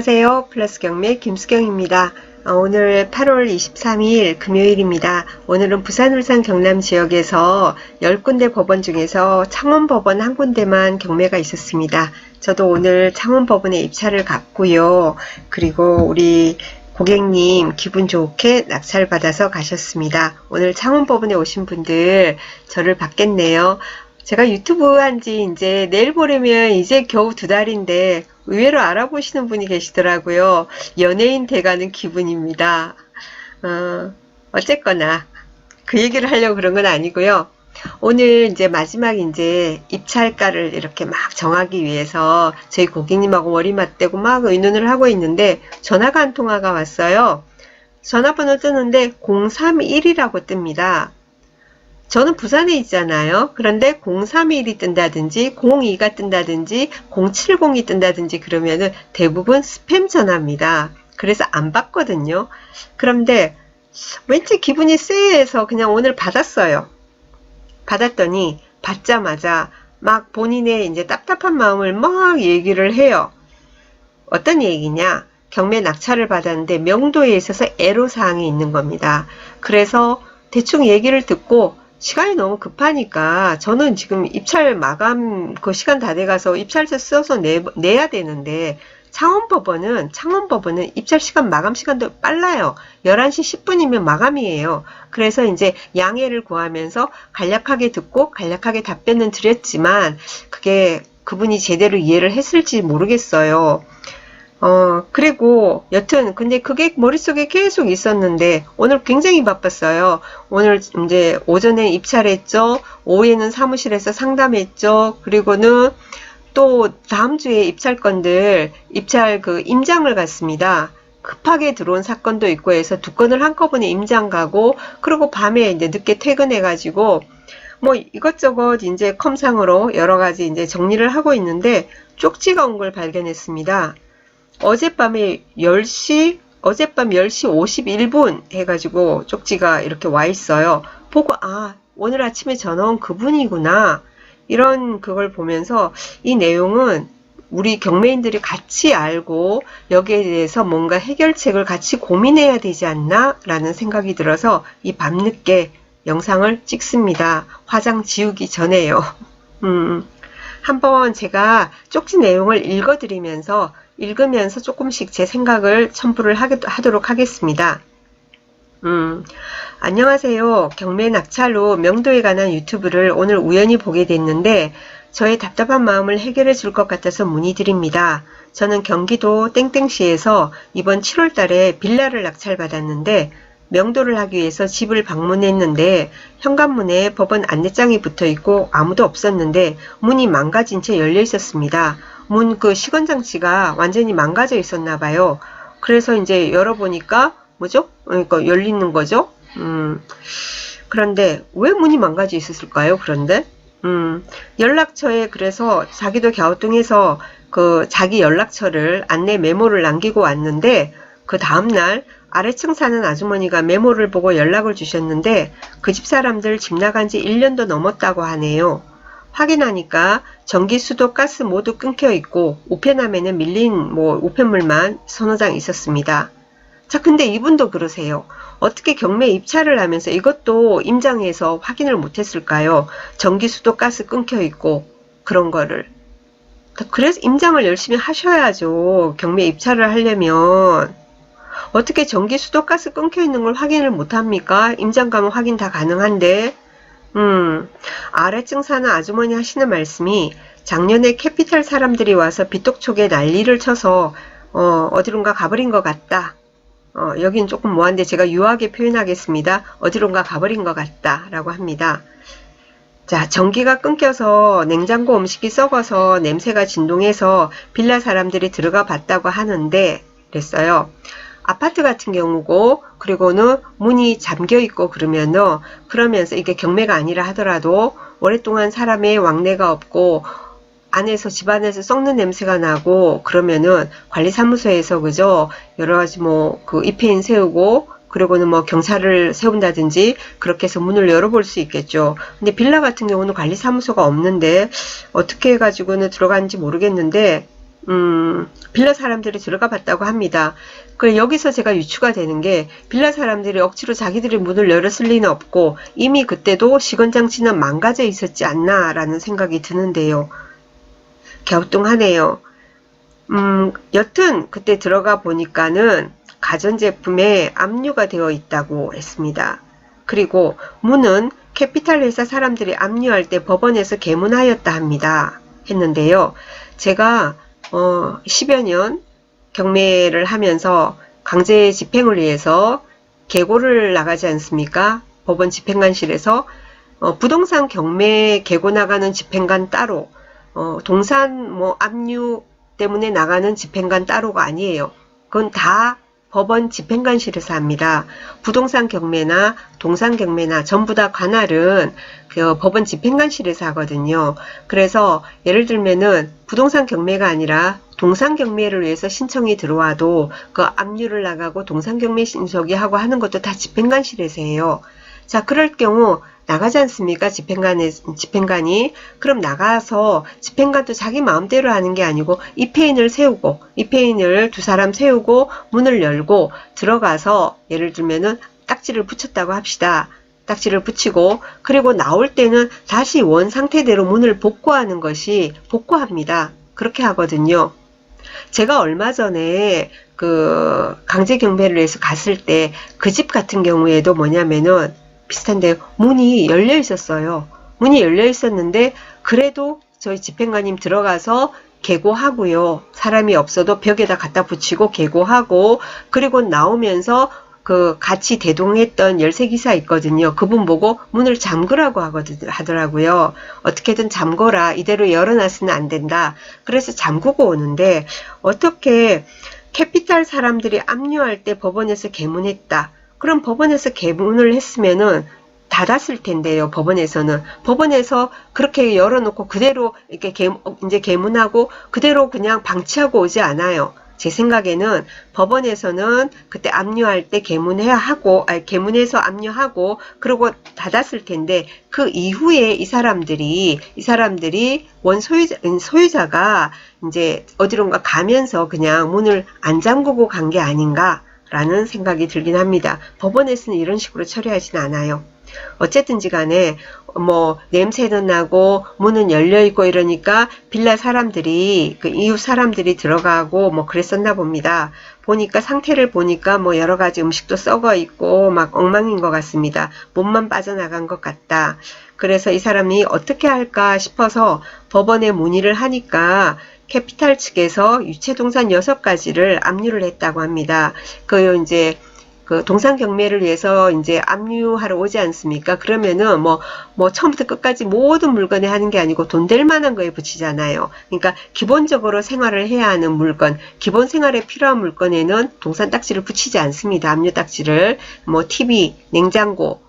안녕하세요. 플러스 경매 김수경입니다. 오늘 8월 23일 금요일입니다. 오늘은 부산, 울산, 경남 지역에서 10군데 법원 중에서 창원법원 한 군데만 경매가 있었습니다. 저도 오늘 창원법원에 입찰을 갔고요. 그리고 우리 고객님 기분 좋게 낙찰 받아서 가셨습니다. 오늘 창원법원에 오신 분들 저를 받겠네요. 제가 유튜브 한지 이제 내일 모레면 이제 겨우 2달인데 의외로 알아보시는 분이 계시더라고요. 연예인 돼가는 기분입니다. 어쨌거나 그 얘기를 하려고 그런 건 아니고요. 오늘 이제 마지막 이제 입찰가를 이렇게 막 정하기 위해서 저희 고객님하고 머리 맞대고 막 의논을 하고 있는데 전화가 한 통화가 왔어요. 전화번호 뜨는데 031이라고 뜹니다. 저는 부산에 있잖아요. 그런데 031이 뜬다든지 02가 뜬다든지 070이 뜬다든지 그러면은 대부분 스팸 전화입니다. 그래서 안 받거든요. 그런데 왠지 기분이 쎄해서 그냥 오늘 받았어요. 받았더니 받자마자 막 본인의 이제 답답한 마음을 막 얘기를 해요. 어떤 얘기냐? 경매 낙찰을 받았는데 명도에 있어서 애로사항이 있는 겁니다. 그래서 대충 얘기를 듣고 시간이 너무 급하니까 저는 지금 입찰 마감 그 시간 다 돼가서 입찰서 써서 내야 되는데 창원법원은 입찰 시간 마감 시간도 빨라요. 11시 10분이면 마감이에요. 그래서 이제 양해를 구하면서 간략하게 듣고 간략하게 답변은 드렸지만 그게 그분이 제대로 이해를 했을지 모르겠어요. 그리고 여튼 근데 그게 머릿속에 계속 있었는데 오늘 굉장히 바빴어요. 오늘 이제 오전에 입찰했죠. 오후에는 사무실에서 상담했죠. 그리고는 또 다음 주에 입찰 그 임장을 갔습니다. 급하게 들어온 사건도 있고 해서 2건을 한꺼번에 임장 가고 그리고 밤에 이제 늦게 퇴근해가지고 뭐 이것저것 이제 컴상으로 여러 가지 이제 정리를 하고 있는데 쪽지가 온 걸 발견했습니다. 어젯밤 10시 51분 해가지고 쪽지가 이렇게 와 있어요. 보고 오늘 아침에 전화 온 그분이구나. 이런 그걸 보면서 이 내용은 우리 경매인들이 같이 알고 여기에 대해서 뭔가 해결책을 같이 고민해야 되지 않나 라는 생각이 들어서 이 밤늦게 영상을 찍습니다. 화장 지우기 전에요. 한번 제가 쪽지 내용을 읽으면서 조금씩 제 생각을 첨부를 하도록 하겠습니다. 안녕하세요. 경매 낙찰로 명도에 관한 유튜브를 오늘 우연히 보게 됐는데 저의 답답한 마음을 해결해 줄 것 같아서 문의드립니다. 저는 경기도 땡땡시에서 이번 7월 달에 빌라를 낙찰받았는데 명도를 하기 위해서 집을 방문했는데 현관문에 법원 안내장이 붙어 있고 아무도 없었는데 문이 망가진 채 열려 있었습니다. 문 그 시건장치가 완전히 망가져 있었나 봐요. 그래서 이제 열어보니까 뭐죠? 그러니까 열리는 거죠. 그런데 왜 문이 망가져 있었을까요? 그런데 연락처에 그래서 자기도 갸우뚱해서 그 자기 연락처를 안내 메모를 남기고 왔는데 그 다음날 아래층 사는 아주머니가 메모를 보고 연락을 주셨는데 그 집 사람들 집 나간 지 1년도 넘었다고 하네요. 확인하니까 전기, 수도, 가스 모두 끊겨 있고 우편함에는 밀린 우편물만 서너 장 있었습니다. 자, 근데 이분도 그러세요. 어떻게 경매 입찰을 하면서 이것도 임장해서 확인을 못했을까요? 전기, 수도, 가스 끊겨 있고 그런 거를. 그래서 임장을 열심히 하셔야죠. 경매 입찰을 하려면. 어떻게 전기, 수도, 가스 끊겨 있는 걸 확인을 못합니까? 임장 가면 확인 다 가능한데. 아래층 사는 아주머니 하시는 말씀이 작년에 캐피탈 사람들이 와서 비톡촉에 난리를 쳐서 어디론가 가버린 것 같다. 여긴 조금 뭐한데 제가 유하게 표현하겠습니다. 어디론가 가버린 것 같다 라고 합니다. 자, 전기가 끊겨서 냉장고 음식이 썩어서 냄새가 진동해서 빌라 사람들이 들어가 봤다고 하는데 그랬어요. 아파트 같은 경우고 그리고는 문이 잠겨 있고 그러면서 이게 경매가 아니라 하더라도 오랫동안 사람의 왕래가 없고 안에서 집 안에서 썩는 냄새가 나고 그러면은 관리사무소에서 그죠 여러 가지 그 입회인 세우고 그리고는 경찰을 세운다든지 그렇게 해서 문을 열어볼 수 있겠죠. 근데 빌라 같은 경우는 관리사무소가 없는데 어떻게 해가지고는 들어가는지 모르겠는데 빌라 사람들이 들어가 봤다고 합니다. 그래 여기서 제가 유추가 되는 게 빌라 사람들이 억지로 자기들이 문을 열었을 리는 없고 이미 그때도 시건장치는 망가져 있었지 않나라는 생각이 드는데요. 갸우뚱하네요. 여튼 그때 들어가 보니까는 가전제품에 압류가 되어 있다고 했습니다. 그리고 문은 캐피탈 회사 사람들이 압류할 때 법원에서 개문하였다 합니다. 했는데요. 제가 10여 년 경매를 하면서 강제 집행을 위해서 계고를 나가지 않습니까? 법원 집행관실에서 부동산 경매 계고 나가는 집행관 따로 동산 압류 때문에 나가는 집행관 따로가 아니에요. 그건 다 법원 집행관실에서 합니다. 부동산 경매나 동산 경매나 전부 다 관할은 그 법원 집행관실에서 하거든요. 그래서 예를 들면은 부동산 경매가 아니라 동산 경매를 위해서 신청이 들어와도 그 압류를 나가고 동산 경매 신청이 하고 하는 것도 다 집행관실에서 해요. 자, 그럴 경우 나가지 않습니까? 집행관이. 그럼 나가서 집행관도 자기 마음대로 하는 게 아니고 입회인을 세우고 입회인을 두 사람 세우고 문을 열고 들어가서 예를 들면은 딱지를 붙였다고 합시다. 딱지를 붙이고 그리고 나올 때는 다시 원 상태대로 문을 복구하는 것이 복구합니다. 그렇게 하거든요. 제가 얼마 전에 그 강제 경매를 해서 갔을 때 그 집 같은 경우에도 뭐냐면은 비슷한데 문이 열려 있었어요. 문이 열려 있었는데 그래도 저희 집행관님 들어가서 개고하고요. 사람이 없어도 벽에다 갖다 붙이고 개고하고 그리고 나오면서 그 같이 대동했던 열쇠기사 있거든요. 그분 보고 문을 잠그라고 하더라고요. 어떻게든 잠궈라. 이대로 열어놨으면 안 된다. 그래서 잠그고 오는데 어떻게 캐피탈 사람들이 압류할 때 법원에서 개문했다. 그럼 법원에서 개문을 했으면은 닫았을 텐데요. 법원에서 그렇게 열어놓고 그대로 이렇게 이제 개문하고 그대로 그냥 방치하고 오지 않아요. 제 생각에는 법원에서는 그때 압류할 때 개문해서 압류하고 그러고 닫았을 텐데 그 이후에 이 사람들이 소유자가 이제 어디론가 가면서 그냥 문을 안 잠그고 간 게 아닌가 라는 생각이 들긴 합니다. 법원에서는 이런 식으로 처리하진 않아요. 어쨌든지 간에 냄새는 나고 문은 열려있고 이러니까 빌라 사람들이 그 이웃 사람들이 들어가고 그랬었나 봅니다. 보니까 상태를 보니까 여러가지 음식도 썩어 있고 막 엉망인 것 같습니다. 몸만 빠져나간 것 같다. 그래서 이 사람이 어떻게 할까 싶어서 법원에 문의를 하니까 캐피탈 측에서 유체동산 6가지를 압류를 했다고 합니다. 그 동산 경매를 위해서 이제 압류하러 오지 않습니까? 그러면은 처음부터 끝까지 모든 물건에 하는 게 아니고 돈 될 만한 거에 붙이잖아요. 그러니까 기본적으로 생활을 해야 하는 물건, 기본 생활에 필요한 물건에는 동산 딱지를 붙이지 않습니다. 압류 딱지를 TV, 냉장고,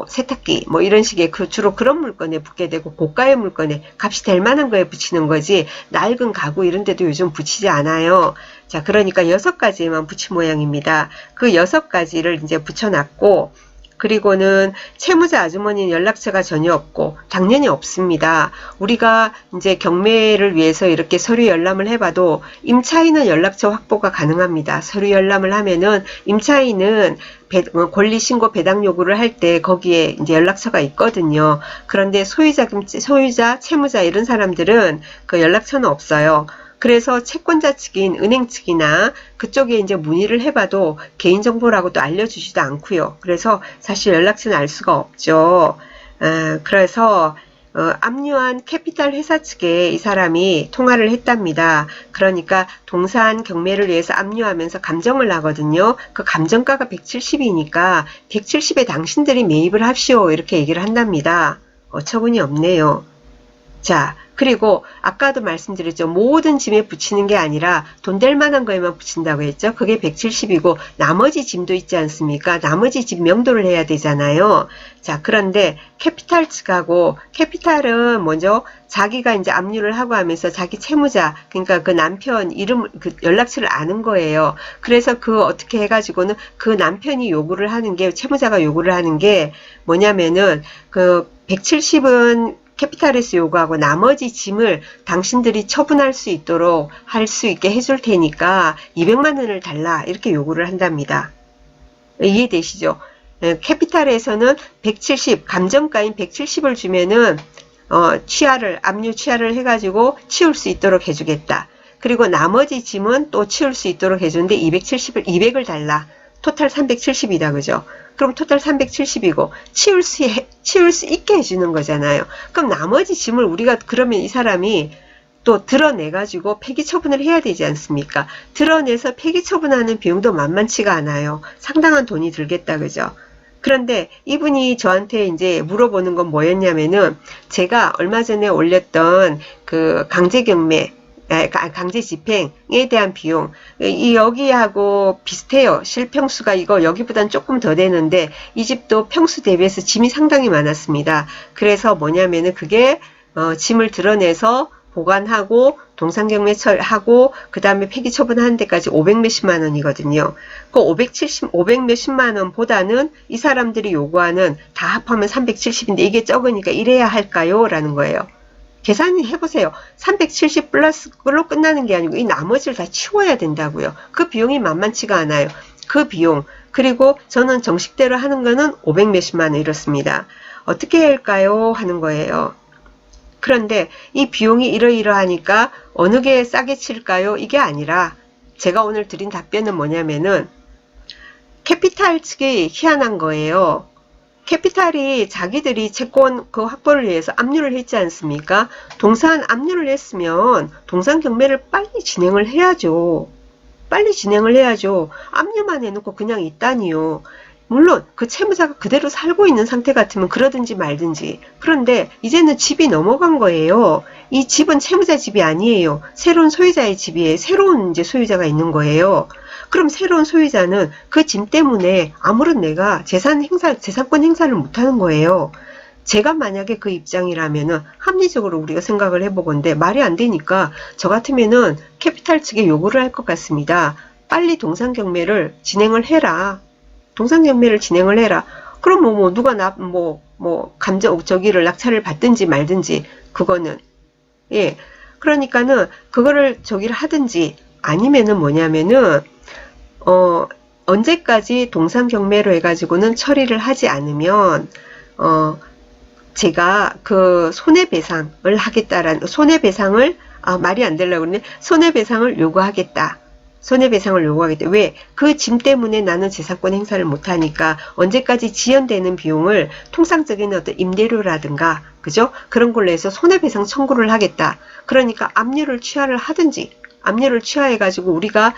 세탁기, 이런 식의 주로 그런 물건에 붙게 되고 고가의 물건에 값이 될 만한 거에 붙이는 거지 낡은 가구 이런 데도 요즘 붙이지 않아요. 자, 그러니까 6가지만 붙인 모양입니다. 그 6가지를 이제 붙여놨고 그리고는 채무자 아주머니는 연락처가 전혀 없고 당연히 없습니다. 우리가 이제 경매를 위해서 이렇게 서류 열람을 해봐도 임차인은 연락처 확보가 가능합니다. 서류 열람을 하면은 임차인은 권리신고 배당 요구를 할 때 거기에 이제 연락처가 있거든요. 그런데 소유자, 채무자 이런 사람들은 그 연락처는 없어요. 그래서 채권자 측인 은행 측이나 그쪽에 이제 문의를 해봐도 개인정보라고도 알려주지도 않고요. 그래서 사실 연락처는 알 수가 없죠. 그래서 압류한 캐피탈 회사 측에 이 사람이 통화를 했답니다. 그러니까 동산 경매를 위해서 압류하면서 감정을 하거든요. 그 감정가가 170이니까 170에 당신들이 매입을 합시오. 이렇게 얘기를 한답니다. 어처구니 없네요. 자, 그리고 아까도 말씀드렸죠. 모든 짐에 붙이는 게 아니라 돈 될 만한 거에만 붙인다고 했죠. 그게 170이고 나머지 짐도 있지 않습니까? 나머지 짐 명도를 해야 되잖아요. 자, 그런데 캐피탈 측하고 캐피탈은 먼저 자기가 이제 압류를 하고 하면서 자기 채무자, 그러니까 그 남편 그 연락처를 아는 거예요. 그래서 어떻게 해가지고는 그 남편이 요구를 하는 게 채무자가 요구를 하는 게 뭐냐면은 170은 캐피탈에서 요구하고 나머지 짐을 당신들이 처분할 수 있도록 할 수 있게 해줄 테니까 200만 원을 달라 이렇게 요구를 한답니다. 이해되시죠? 캐피탈에서는 170 감정가인 170을 주면은 압류 취하를 해가지고 치울 수 있도록 해주겠다. 그리고 나머지 짐은 또 치울 수 있도록 해주는데 200을 달라. 토탈 370이다. 그죠? 그럼 토탈 370이고 치울 수 있게 해주는 거잖아요. 그럼 나머지 짐을 우리가 그러면 이 사람이 또 드러내가지고 폐기 처분을 해야 되지 않습니까? 드러내서 폐기 처분하는 비용도 만만치가 않아요. 상당한 돈이 들겠다. 그죠? 그런데 이분이 저한테 이제 물어보는 건 뭐였냐면은 제가 얼마 전에 올렸던 그 강제경매 강제 집행에 대한 비용 여기하고 비슷해요. 실평수가 이거 여기보단 조금 더 되는데 이 집도 평수 대비해서 짐이 상당히 많았습니다. 그래서 뭐냐면은 그게 짐을 드러내서 보관하고 동상경매 처리하고 그 다음에 폐기 처분하는 데까지 500 몇십만 원이거든요. 그 500 몇십만 원보다는 이 사람들이 요구하는 다 합하면 370인데 이게 적으니까 이래야 할까요? 라는 거예요. 계산해 보세요. 370 플러스로 끝나는 게 아니고 이 나머지를 다 치워야 된다고요. 그 비용이 만만치가 않아요. 그 비용 그리고 저는 정식대로 하는 거는 500 몇십만 원 이렇습니다. 어떻게 해야 할까요? 하는 거예요. 그런데 이 비용이 이러이러하니까 어느 게 싸게 칠까요? 이게 아니라 제가 오늘 드린 답변은 뭐냐면은 캐피탈 측이 희한한 거예요. 캐피탈이 자기들이 채권 그 확보를 위해서 압류를 했지 않습니까? 동산 압류를 했으면 동산 경매를 빨리 진행을 해야죠. 빨리 진행을 해야죠. 압류만 해놓고 그냥 있다니요. 물론 그 채무자가 그대로 살고 있는 상태 같으면 그러든지 말든지. 그런데 이제는 집이 넘어간 거예요. 이 집은 채무자 집이 아니에요. 새로운 소유자의 집이에요. 새로운 이제 소유자가 있는 거예요. 그럼 새로운 소유자는 그 짐 때문에 아무런 내가 재산권 행사를 못하는 거예요. 제가 만약에 그 입장이라면은 합리적으로 우리가 생각을 해보건데 말이 안 되니까 저 같으면은 캐피탈 측에 요구를 할 것 같습니다. 빨리 동상경매를 진행을 해라. 동상경매를 진행을 해라. 그럼 누가 저기를 낙찰을 받든지 말든지 그거는 예. 그러니까는 그거를 저기를 하든지 아니면은 뭐냐면은 언제까지 동상경매로 해가지고는 처리를 하지 않으면 제가 그 손해배상을 하겠다라는 손해배상을 말이 안 되려고 그러네. 손해배상을 요구하겠다. 손해배상을 요구하겠다. 왜? 그 짐 때문에 나는 재산권 행사를 못하니까 언제까지 지연되는 비용을 통상적인 어떤 임대료라든가 그죠? 그런 걸로 해서 손해배상 청구를 하겠다. 그러니까 압류를 취하를 하든지 압류를 취하해가지고 우리가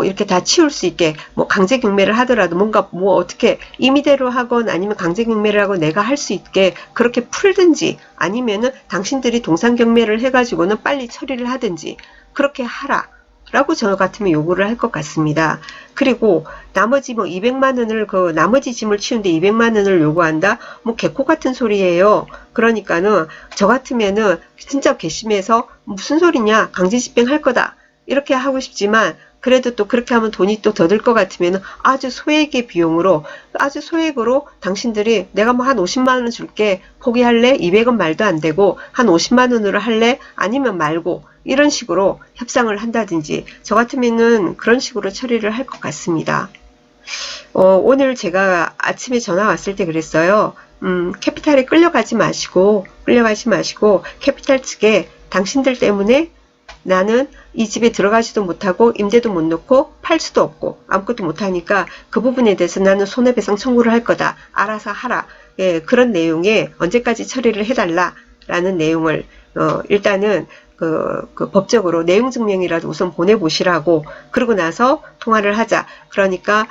이렇게 다 치울 수 있게 강제 경매를 하더라도 뭔가 어떻게 임의대로 하건 아니면 강제 경매를 하고 내가 할 수 있게 그렇게 풀든지 아니면은 당신들이 동상 경매를 해가지고는 빨리 처리를 하든지 그렇게 하라. 라고 저 같으면 요구를 할 것 같습니다. 그리고 나머지 200만 원을 나머지 짐을 치운데 200만 원을 요구한다? 개코 같은 소리예요. 그러니까는 저 같으면은 진짜 괘씸해서 무슨 소리냐? 강제 집행할 거다. 이렇게 하고 싶지만 그래도 또 그렇게 하면 돈이 또 더 들 것 같으면 아주 소액의 비용으로 아주 소액으로 당신들이 내가 한 50만 원 줄게 포기할래? 200원 말도 안 되고 한 50만 원으로 할래? 아니면 말고 이런 식으로 협상을 한다든지 저 같으면은 그런 식으로 처리를 할 것 같습니다. 오늘 제가 아침에 전화 왔을 때 그랬어요. 캐피탈에 끌려가지 마시고 캐피탈 측에 당신들 때문에 나는 이 집에 들어가지도 못하고 임대도 못 놓고 팔 수도 없고 아무것도 못하니까 그 부분에 대해서 나는 손해배상 청구를 할 거다. 알아서 하라. 예, 그런 내용에 언제까지 처리를 해달라 라는 내용을 일단은 그 법적으로 내용 증명이라도 우선 보내보시라고 그러고 나서 통화를 하자. 그러니까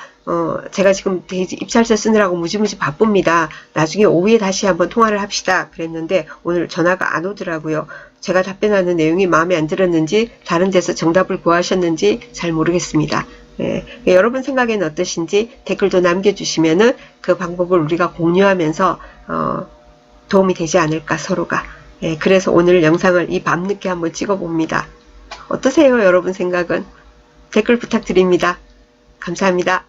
제가 지금 입찰서 쓰느라고 무지무지 바쁩니다. 나중에 오후에 다시 한번 통화를 합시다. 그랬는데 오늘 전화가 안 오더라고요. 제가 답변하는 내용이 마음에 안 들었는지 다른 데서 정답을 구하셨는지 잘 모르겠습니다. 예, 여러분 생각에는 어떠신지 댓글도 남겨주시면은 그 방법을 우리가 공유하면서 도움이 되지 않을까 서로가. 예, 그래서 오늘 영상을 이 밤늦게 한번 찍어봅니다. 어떠세요 여러분 생각은? 댓글 부탁드립니다. 감사합니다.